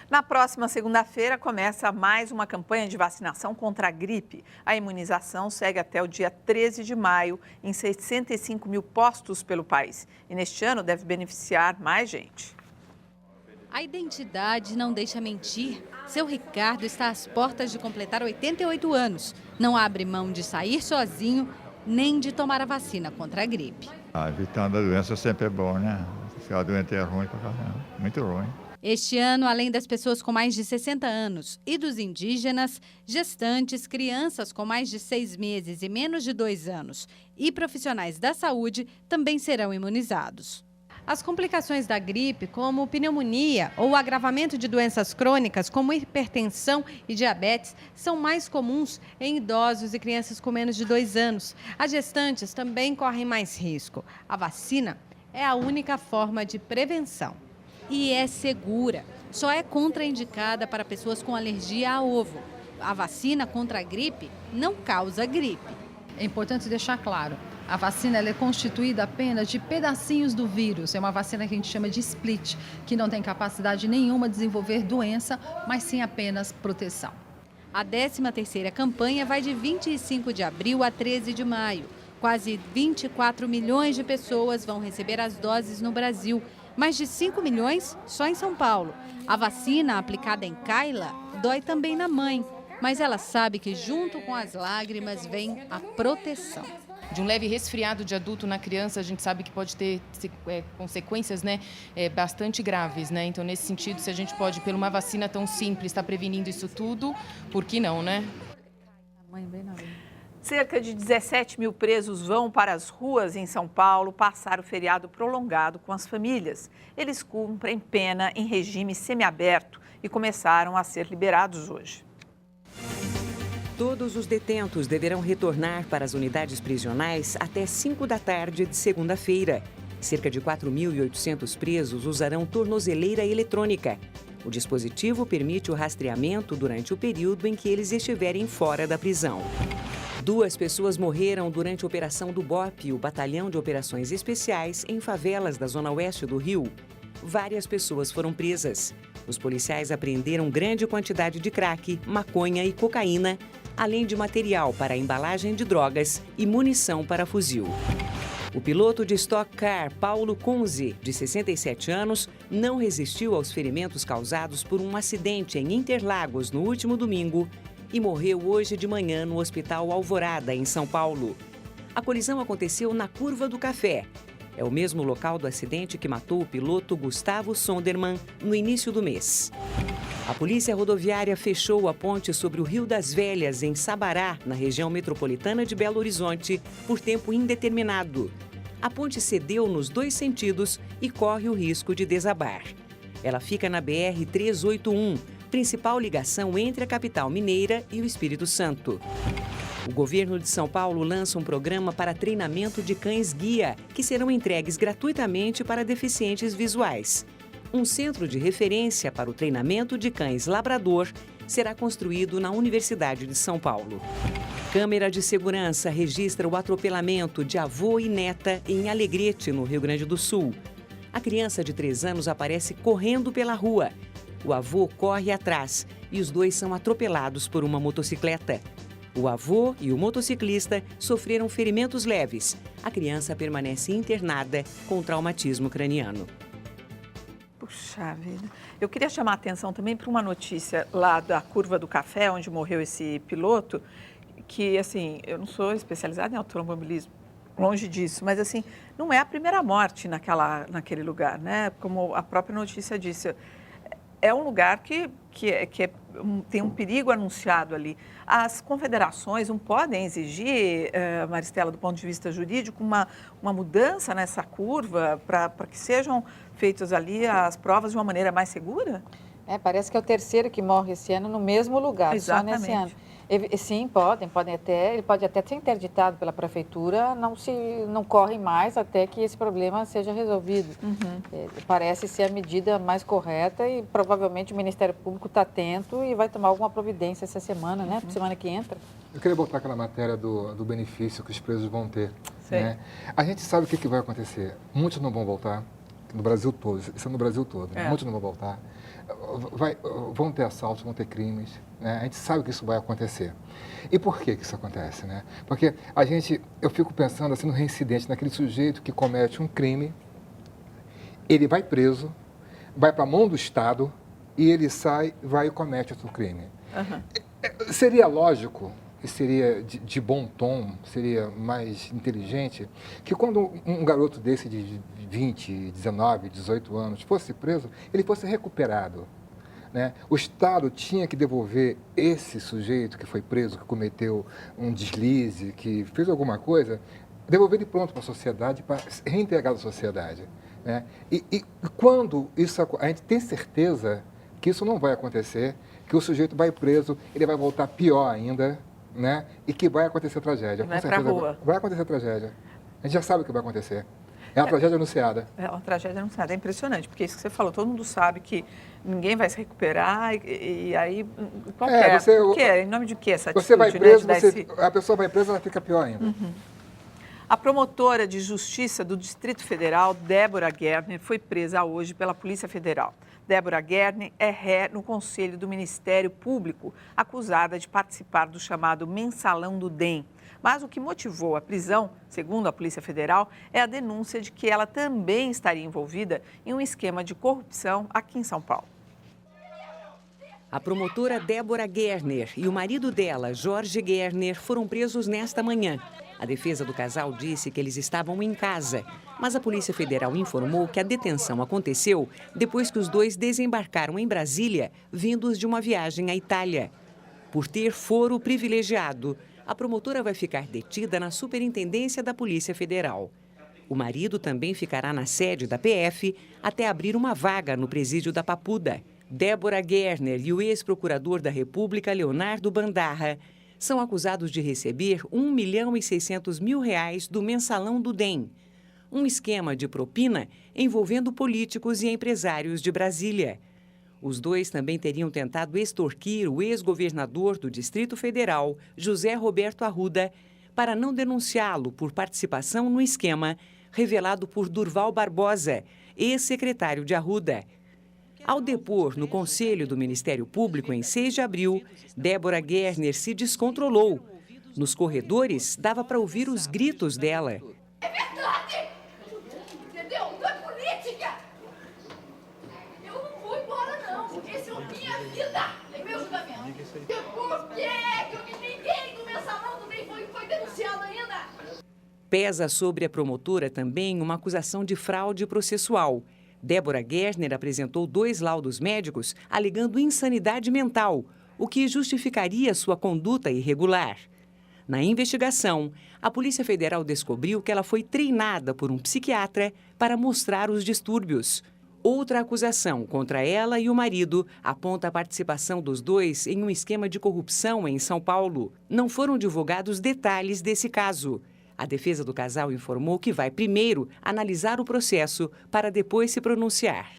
Na próxima segunda-feira começa mais uma campanha de vacinação contra a gripe. A imunização segue até o dia 13 de maio em 65 mil postos pelo país. E neste ano deve beneficiar mais gente. A identidade não deixa mentir. Seu Ricardo está às portas de completar 88 anos. Não abre mão de sair sozinho, nem de tomar a vacina contra a gripe. Evitando a doença sempre é bom, né? Ficar doente é ruim pra caramba, muito ruim. Este ano, além das pessoas com mais de 60 anos e dos indígenas, gestantes, crianças com mais de 6 meses e menos de 2 anos e profissionais da saúde também serão imunizados. As complicações da gripe, como pneumonia ou o agravamento de doenças crônicas, como hipertensão e diabetes, são mais comuns em idosos e crianças com menos de 2 anos. As gestantes também correm mais risco. A vacina é a única forma de prevenção. E é segura. Só é contraindicada para pessoas com alergia a ovo. A vacina contra a gripe não causa gripe. É importante deixar claro, a vacina ela é constituída apenas de pedacinhos do vírus. É uma vacina que a gente chama de split, que não tem capacidade nenhuma de desenvolver doença, mas sim apenas proteção. A 13ª campanha vai de 25 de abril a 13 de maio. Quase 24 milhões de pessoas vão receber as doses no Brasil. Mais de 5 milhões só em São Paulo. A vacina aplicada em Kaila dói também na mãe, mas ela sabe que junto com as lágrimas vem a proteção. De um leve resfriado de adulto na criança, a gente sabe que pode ter consequências, né, bastante graves, né? Então, nesse sentido, se a gente pode, por uma vacina tão simples, estar prevenindo isso tudo, por que não, né? Cerca de 17 mil presos vão para as ruas em São Paulo passar o feriado prolongado com as famílias. Eles cumprem pena em regime semiaberto e começaram a ser liberados hoje. Todos os detentos deverão retornar para as unidades prisionais até 5 da tarde de segunda-feira. Cerca de 4.800 presos usarão tornozeleira eletrônica. O dispositivo permite o rastreamento durante o período em que eles estiverem fora da prisão. 2 pessoas morreram durante a operação do BOPE, o Batalhão de Operações Especiais, em favelas da zona oeste do Rio. Várias pessoas foram presas. Os policiais apreenderam grande quantidade de crack, maconha e cocaína, além de material para a embalagem de drogas e munição para fuzil. O piloto de Stock Car, Paulo Kunze, de 67 anos, não resistiu aos ferimentos causados por um acidente em Interlagos no último domingo e morreu hoje de manhã no Hospital Alvorada, em São Paulo. A colisão aconteceu na Curva do Café. É o mesmo local do acidente que matou o piloto Gustavo Sonderman no início do mês. A Polícia Rodoviária fechou a ponte sobre o Rio das Velhas, em Sabará, na região metropolitana de Belo Horizonte, por tempo indeterminado. A ponte cedeu nos 2 sentidos e corre o risco de desabar. Ela fica na BR-381, principal ligação entre a capital mineira e o Espírito Santo. O governo de São Paulo lança um programa para treinamento de cães-guia, que serão entregues gratuitamente para deficientes visuais. Um centro de referência para o treinamento de cães labrador será construído na Universidade de São Paulo. Câmera de segurança registra o atropelamento de avô e neta em Alegrete, no Rio Grande do Sul. A criança de 3 anos aparece correndo pela rua. O avô corre atrás e os 2 são atropelados por uma motocicleta. O avô e o motociclista sofreram ferimentos leves. A criança permanece internada com traumatismo craniano. Puxa vida. Eu queria chamar a atenção também para uma notícia lá da Curva do Café, onde morreu esse piloto, que, assim, eu não sou especializada em automobilismo, longe disso, mas, assim, não é a primeira morte naquele lugar, né? Como a própria notícia disse, é um lugar que tem um perigo anunciado ali. As confederações não podem exigir, Maristela, do ponto de vista jurídico, uma mudança nessa curva para que sejam feitas ali as provas de uma maneira mais segura? Parece que é o terceiro que morre esse ano no mesmo lugar, exatamente. Só nesse ano. Sim, ele pode até ser interditado pela prefeitura, não corre mais até que esse problema seja resolvido. Parece ser a medida mais correta e provavelmente o Ministério Público está atento e vai tomar alguma providência essa semana, né? Semana que entra. Eu queria botar aquela matéria do benefício que os presos vão ter. Né? A gente sabe o que vai acontecer. Muitos não vão voltar. no Brasil todo, isso é no Brasil todo, né? Muitos não vão voltar. Vão ter assaltos, vão ter crimes, né? A gente sabe que isso vai acontecer. E por que isso acontece, né? Porque eu fico pensando assim no reincidente, naquele sujeito que comete um crime, ele vai preso, vai para a mão do Estado e ele sai, vai e comete outro crime. Seria lógico e seria de bom tom, seria mais inteligente, que quando um garoto desse de 20, 19, 18 anos fosse preso, ele fosse recuperado, né? O Estado tinha que devolver esse sujeito que foi preso, que cometeu um deslize, que fez alguma coisa, devolver ele pronto para a sociedade, para reintegrar a sociedade, né? E quando isso, a gente tem certeza que isso não vai acontecer, que o sujeito vai preso, ele vai voltar pior ainda, né? E que vai acontecer tragédia. Vai pra rua. Vai acontecer tragédia. A gente já sabe o que vai acontecer. É uma tragédia anunciada. É uma tragédia anunciada. É impressionante, porque isso que você falou, todo mundo sabe que ninguém vai se recuperar e aí qual que é? Por quê? Em nome de que essa atitude? Você vai preso, né, a pessoa vai presa, ela fica pior ainda. A promotora de justiça do Distrito Federal, Débora Gerner, foi presa hoje pela Polícia Federal. Débora Gerner é ré no Conselho do Ministério Público, acusada de participar do chamado Mensalão do DEM. Mas o que motivou a prisão, segundo a Polícia Federal, é a denúncia de que ela também estaria envolvida em um esquema de corrupção aqui em São Paulo. A promotora Débora Gerner e o marido dela, Jorge Gerner, foram presos nesta manhã. A defesa do casal disse que eles estavam em casa, mas a Polícia Federal informou que a detenção aconteceu depois que os dois desembarcaram em Brasília, vindos de uma viagem à Itália. Por ter foro privilegiado, a promotora vai ficar detida na Superintendência da Polícia Federal. O marido também ficará na sede da PF até abrir uma vaga no presídio da Papuda. Débora Gerner e o ex-procurador da República, Leonardo Bandarra, são acusados de receber R$ 1.600.000 do Mensalão do DEM, um esquema de propina envolvendo políticos e empresários de Brasília. Os dois também teriam tentado extorquir o ex-governador do Distrito Federal, José Roberto Arruda, para não denunciá-lo por participação no esquema revelado por Durval Barbosa, ex-secretário de Arruda. Ao depor no Conselho do Ministério Público em 6 de abril, Débora Gerner se descontrolou. Nos corredores, dava para ouvir os gritos dela. É verdade! Entendeu? Não é política! Eu não vou embora, não. Essa é a minha vida. É meu julgamento. Por que ninguém do Mensalão do DEM foi denunciado ainda? Pesa sobre a promotora também uma acusação de fraude processual. Débora Gerner apresentou 2 laudos médicos alegando insanidade mental, o que justificaria sua conduta irregular. Na investigação, a Polícia Federal descobriu que ela foi treinada por um psiquiatra para mostrar os distúrbios. Outra acusação contra ela e o marido aponta a participação dos dois em um esquema de corrupção em São Paulo. Não foram divulgados detalhes desse caso. A defesa do casal informou que vai primeiro analisar o processo para depois se pronunciar.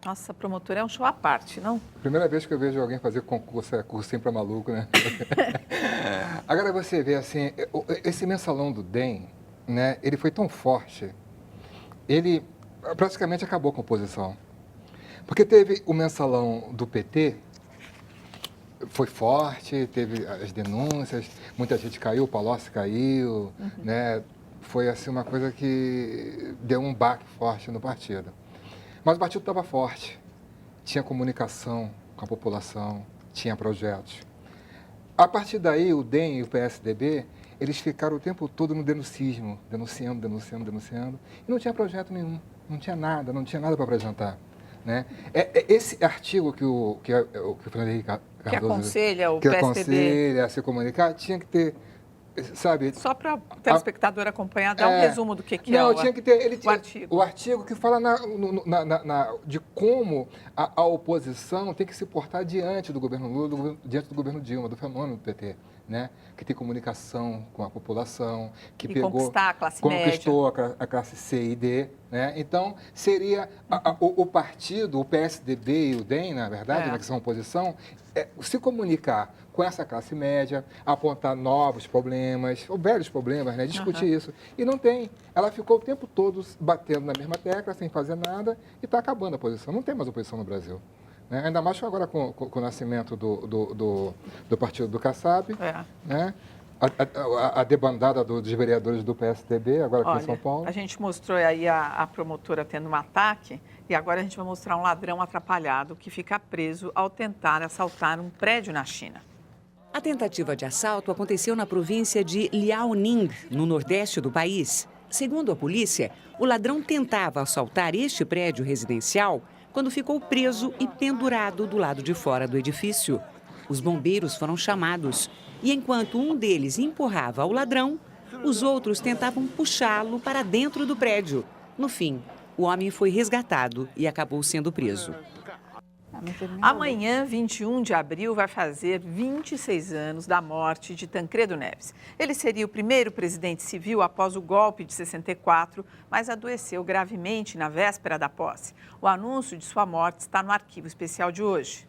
Nossa, promotora é um show à parte, não? Primeira vez que eu vejo alguém fazer concurso, cursinho para maluco, né? Agora você vê assim, esse mensalão do DEM, né, ele foi tão forte, ele praticamente acabou com a oposição. Porque teve o mensalão do PT, foi forte, teve as denúncias, muita gente caiu, o Palocci caiu, né? Foi assim uma coisa que deu um baque forte no partido. Mas o partido estava forte, tinha comunicação com a população, tinha projetos. A partir daí, o DEM e o PSDB, eles ficaram o tempo todo no denuncismo, denunciando, e não tinha projeto nenhum, não tinha nada para apresentar. Né? Esse artigo que o Fernando Henrique Cardoso... Que aconselha o que PSDB... aconselha a se comunicar, tinha que ter, sabe... Só para o telespectador acompanhar, dar um resumo do que não, tinha que ter artigo. O artigo que fala de como a oposição tem que se portar diante do governo Lula, diante do governo Dilma, do fenômeno do PT. Né? Que tem comunicação com a população, que conquistar a classe conquistou média. a classe C e D. Né? Então, seria o partido, o PSDB e o DEM, na verdade, né, que são oposição, se comunicar com essa classe média, apontar novos problemas, ou velhos problemas, né? Discutir isso. E não tem. Ela ficou o tempo todo batendo na mesma tecla, sem fazer nada, e está acabando a oposição. Não tem mais oposição no Brasil. Né? Ainda mais que agora com o nascimento do partido do Kassab, né? A debandada dos vereadores do PSDB, agora aqui em São Paulo. A gente mostrou aí a promotora tendo um ataque, e agora a gente vai mostrar um ladrão atrapalhado que fica preso ao tentar assaltar um prédio na China. A tentativa de assalto aconteceu na província de Liaoning, no nordeste do país. Segundo a polícia, o ladrão tentava assaltar este prédio residencial quando ficou preso e pendurado do lado de fora do edifício. Os bombeiros foram chamados e, enquanto um deles empurrava o ladrão, os outros tentavam puxá-lo para dentro do prédio. No fim, o homem foi resgatado e acabou sendo preso. Amanhã, 21 de abril, vai fazer 26 anos da morte de Tancredo Neves. Ele seria o primeiro presidente civil após o golpe de 64, mas adoeceu gravemente na véspera da posse. O anúncio de sua morte está no arquivo especial de hoje.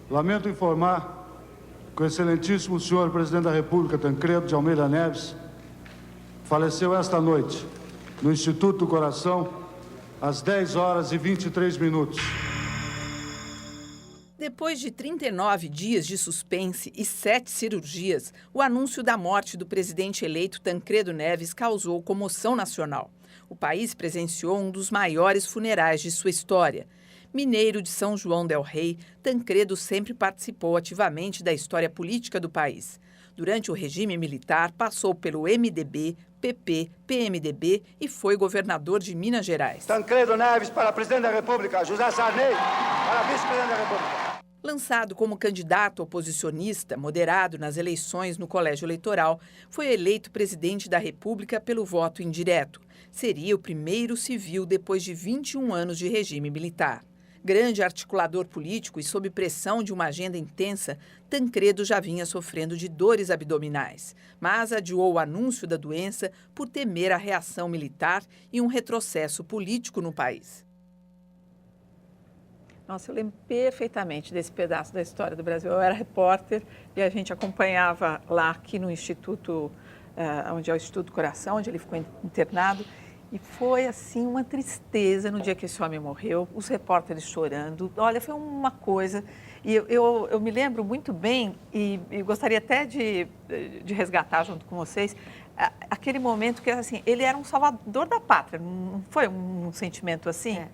Lamento informar que o excelentíssimo senhor presidente da República, Tancredo de Almeida Neves, faleceu esta noite no Instituto do Coração, às 10 horas e 23 minutos. Depois de 39 dias de suspense e 7 cirurgias, o anúncio da morte do presidente eleito Tancredo Neves causou comoção nacional. O país presenciou um dos maiores funerais de sua história. Mineiro de São João del Rei, Tancredo sempre participou ativamente da história política do país. Durante o regime militar, passou pelo MDB, PP, PMDB e foi governador de Minas Gerais. Tancredo Neves para presidente da República, José Sarney para vice-presidente da República. Lançado como candidato oposicionista, moderado nas eleições no colégio eleitoral, foi eleito presidente da República pelo voto indireto. Seria o primeiro civil depois de 21 anos de regime militar. Grande articulador político e sob pressão de uma agenda intensa, Tancredo já vinha sofrendo de dores abdominais, mas adiou o anúncio da doença por temer a reação militar e um retrocesso político no país. Nossa, eu lembro perfeitamente desse pedaço da história do Brasil. Eu era repórter e a gente acompanhava lá aqui no Instituto, onde é o Instituto do Coração, onde ele ficou internado. E foi, assim, uma tristeza no dia que esse homem morreu, os repórteres chorando. Olha, foi uma coisa... E eu me lembro muito bem, e gostaria até de resgatar junto com vocês, aquele momento que, assim, ele era um salvador da pátria. Não foi um sentimento assim?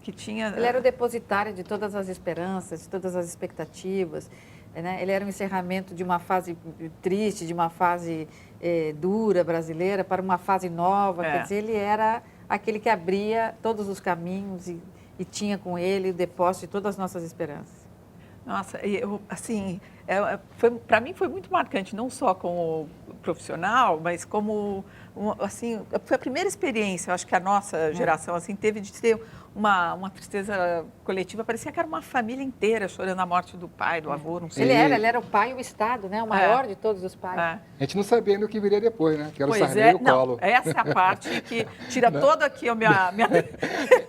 Que tinha... Ele era o depositário de todas as esperanças, de todas as expectativas. Né? Ele era um encerramento de uma fase triste, de uma fase dura brasileira para uma fase nova. Quer dizer, ele era aquele que abria todos os caminhos e tinha com ele o depósito de todas as nossas esperanças. Nossa, para mim foi muito marcante, não só como profissional, mas como, assim, foi a primeira experiência, eu acho que a nossa geração assim, teve de ter uma tristeza coletiva, parecia que era uma família inteira chorando a morte do pai, do avô, não sei. Ele era o pai e o Estado, né? O maior de todos os pais. A gente não sabia ainda o que viria depois, né? Que era o Sarney e o Collor. Essa é a parte que tira toda aqui a minha...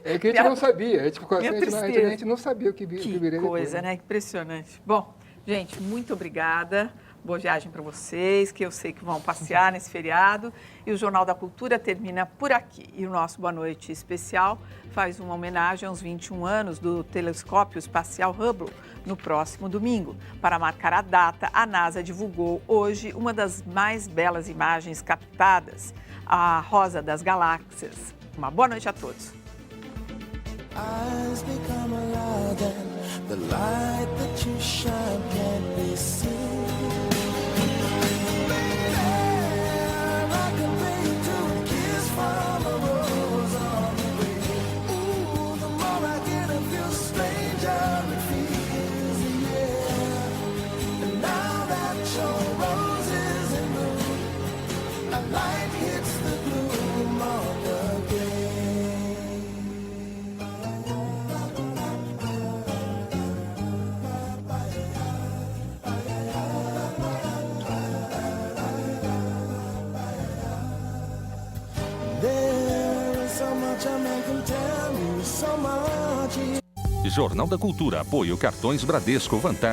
É que a gente não sabia, a gente não sabia o que viria depois. Que coisa, né? Impressionante. Bom, gente, muito obrigada. Boa viagem para vocês, que eu sei que vão passear nesse feriado. E o Jornal da Cultura termina por aqui. E o nosso Boa Noite especial faz uma homenagem aos 21 anos do telescópio espacial Hubble no próximo domingo. Para marcar a data, a NASA divulgou hoje uma das mais belas imagens captadas, a Rosa das Galáxias. Uma boa noite a todos. Eyes become alive and the light that you shine can't be seen. A man can tell me so much Jornal da Cultura, apoio Cartões Bradesco, Vantagem.